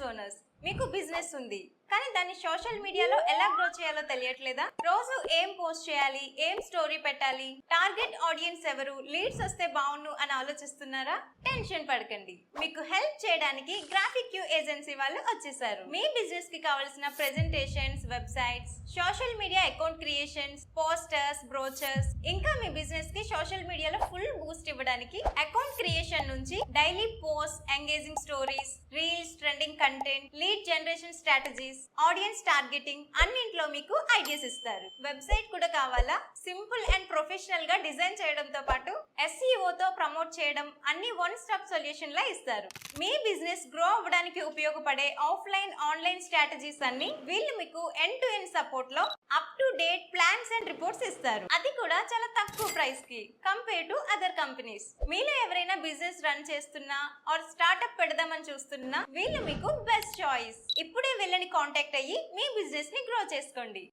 Owners, మీకు business ఉంది కానీ దాన్ని సోషల్ మీడియాలో ఎలా గ్రో చేయాలో తెలియట్లేదా? రోజు ఏం పోస్ట్ చేయాలి, ఏం స్టోరీ పెట్టాలి, టార్గెట్ ఆడియన్స్ ఎవరు, లీడ్స్ వస్తే బాగుండు అని ఆలోచిస్తున్నారా? టెన్షన్ పడకండి, మీకు హెల్ప్ చేయడానికి గ్రాఫిక్ క్యూ ఏజెన్సీ వాళ్ళు వచ్చేసారు. మీ బిజినెస్ కి కావాల్సిన presentations, websites, social media account creations, posters, brochures, ఇంకా మీ బిజినెస్ కి సోషల్ మీడియాలో ఫుల్ బూస్ట్ ఇవ్వడానికి అకౌంట్ క్రియేషన్ నుంచి daily post, engaging stories, reels, trending content, lead generation strategies, audience targeting అన్నింట్లో మీకు ఐడియాస్ ఇస్తారు. వెబ్సైట్ కూడా కావాలా? సింపుల్ అండ్ ప్రొఫెషనల్ గా డిజైన్ చేయడంతో పాటు SEO తో ప్రమోట్ చేయడం అన్ని వన్ స్టాప్ సొల్యూషన్ లా ఇస్తారు. మీ బిజినెస్ గ్రో అవ్వడానికి ఉపయోగపడే ఆఫ్లైన్, ఆన్లైన్ స్ట్రాటజీస్ అన్ని వీళ్ళు మీకు ఎండ్ టు ఎండ్ సపోర్ట్ లో up to date plans and reports ఇస్తారు. అది కూడా చాలా తక్కువ ప్రైస్ కి కంపేర్ టు అదర్ కంపెనీస్. మీలో ఎవరైనా బిజినెస్ రన్ చేస్తున్నా ఆర్ స్టార్ట్అప్ పెడదామని చూస్తున్నా వీళ్ళు మీకు బెస్ట్ చాయిస్. ఇప్పుడే వెళ్ళని కాంటాక్ట్ అయ్యి మీ బిజినెస్ ని గ్రో చేసుకోండి.